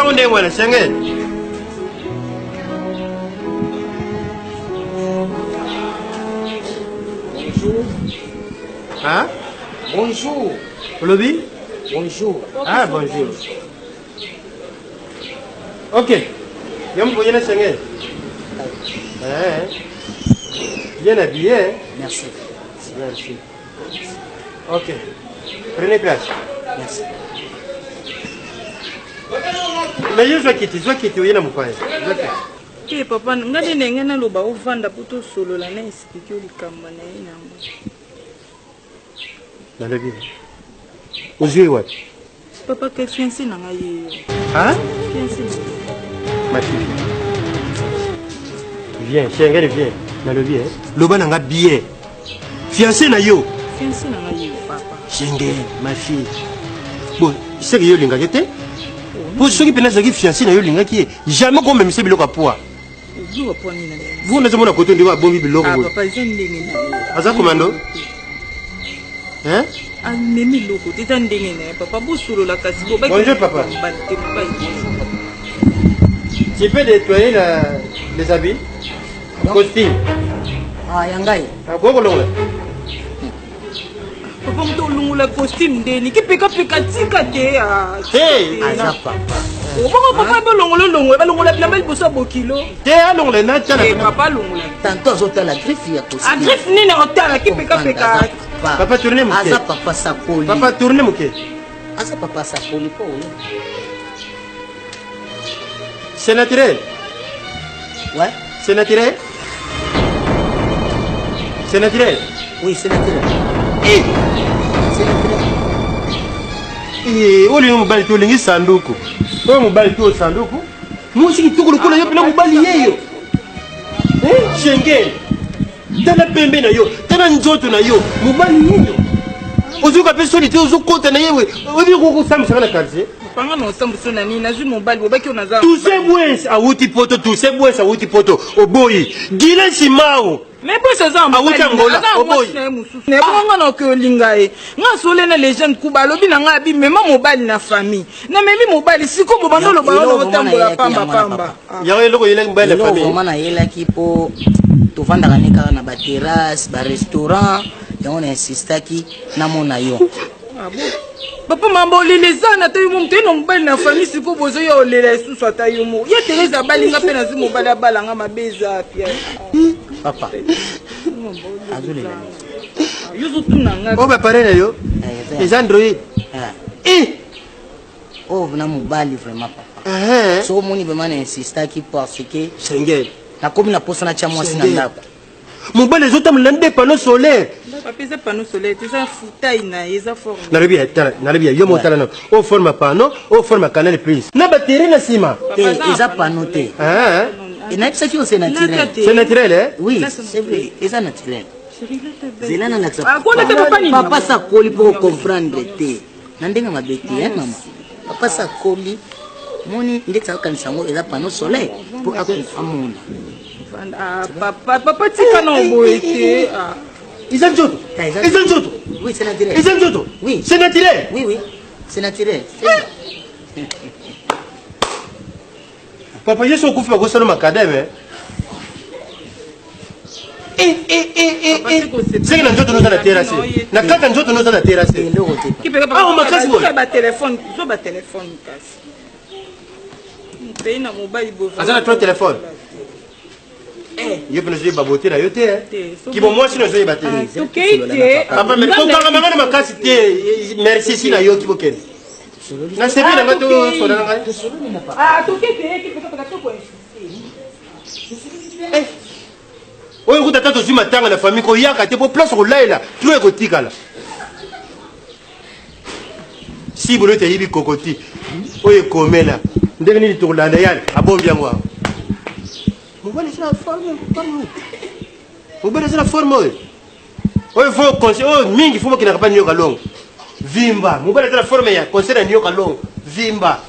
Tango ndenge wana senge. Bonjour. Hein? Bonjour. Lobby? Bonjour. Ah, bonjour. Ok. Yom vous voyez senge. Bien habillé. Hein? Merci. Merci. Ok. Prenez place. Merci. Mais je vais quitter, vous y a mon père. Ke papa ngani nenge na loba ovanda puto solo la na expliquer likamba na ye nango. Dans le bien. Aux yeux, what? Papa ke fiancé na ngai. Hein? Fiancé. Ma fille. Viens, chérie, viens. Dans le bien. Loba n'a pas bien. Fiancé na yo. Fiancé na ngai papa. Chérie, ma fille. Bon, c'est que yo linga jete. Pour ceux qui pensent que fiancé na yo linga qui est jamais comme même c'est biloko poa. Vous ne savez pas côté de bombi biloko. Ah papa ils ndenge na. Aza commando? Hein? Ah memi loko tita ndenge na papa bosolo la kasi bo. Bonjour papa. Tu peux nettoyer les habits? Costume. Ah yangai. Ah quoi kolonga? Papa mto lungula costume ndeni ki peka tika te ah. Hey, Aza papa. Bongo papa ba longolo bilamba liboso bokilo. Te alongole na tchala. Papa longula. Tanto azota la griffe ya costume. Ah griffe nini otala ki peka. Papa tournez mon Aza papa sapoli. Papa tournez mon pied. Aza papa sapoli po. C'est naturel. Ouais. C'est naturel. C'est naturel. Oui, c'est naturel. Eh, C'est naturel. eh, oli mobali to lingi sanduku. Oyo mobali to sanduku. Musi kitoko lokola yo pena mobali yeyo. Eh, shenge. Tana pembe na yo, tana nzoto na yo, mobali yeyo. Ozuka pe soli te ozokota na yewe. Obi ko samisa na quartier. Panga no sambuso na nini nazwi mobali bobaki onaza. Tous ces boues a wuti poto, tous ces boues a wuti poto. Oboyi. Gile simao. Mais bon ça ça Awuti Angola, oboyi. Ne bonga no ke olinga e. Nga sole na legend kuba lobi na nga bi mema mobali na famille. Na memi mobali siko bobando lo ba no tambola pamba. Yawe loko yele mbele Lo famille. vraiment na yela ki po tovandaka ne kaka na ba terrasse, ba restaurant, yango na insistaki na mona yo. Ah bon. Papa mambo leleza na tayo mo mteno mobali na famille siko bozo yo lela esusu atayo mo. Ya Teresa balinga pe na zi mobali abalanga mabeza pia. Papa. Azulela. Yuzu tunanga. Oh, bah, pareil, yo. Les Android. Eh! Oh, na mobali vraiment papa. So moni vraiment na insistaki parce que Sengel. na komi na posa na cha mwasi na ndako. Mobali les autres me panneaux solaires. Papa ça panneau solaire, ça futaille na eza forme. Narabia, yo motala no. O forme panneau, o forme canal plus. Na batterie na sima. Eza panoté. Ah. Et na pisa ki c'est naturel. C'est naturel, hein? Oui, c'est vrai, eza naturel. Zela na naksa. Ah, quoi le papa ni? Papa sa koli pour comprendre te. Na ndenga mabeti hein maman. Papa sa koli moni ndetsa kanisa ngo eza panneau solaire pour amona. Ah papa tika na boete. Ah. Ils ont tout. Ils ont tout. Oui, c'est naturel. Ils ont tout. Oui. C'est naturel. Oui, oui. C'est naturel. Papa, je suis au coup de faire macadam. C'est que nous sommes dans la terrasse. Nous sommes dans la terrasse. Ah, on m'a cassé. Ba téléphone, zo ba téléphone casse. Pays na mobile bo. Azana ton téléphone. Yo peux nous dire baboter na yote qui bon moi si nous zoye bater. OK. Papa mais quand on m'a ma casse merci si na yo qui boken. Na c'est bien na to so na ngai. Ah, OK qui peut pas to ko Eh. Oyo kuta tato zuma tanga na famille ko yaka te po place ko laila tout ekotika la. Si bolo te yibi kokoti. Oyo komela. Ndenge ni to landa yale abombi yango. Mobile c'est la forme. Mobile c'est la forme. Oyo faut conseil oh mingi faut que na pas nyoka long. Vimba. Mobile c'est la forme ya conseil na nyoka long. Vimba.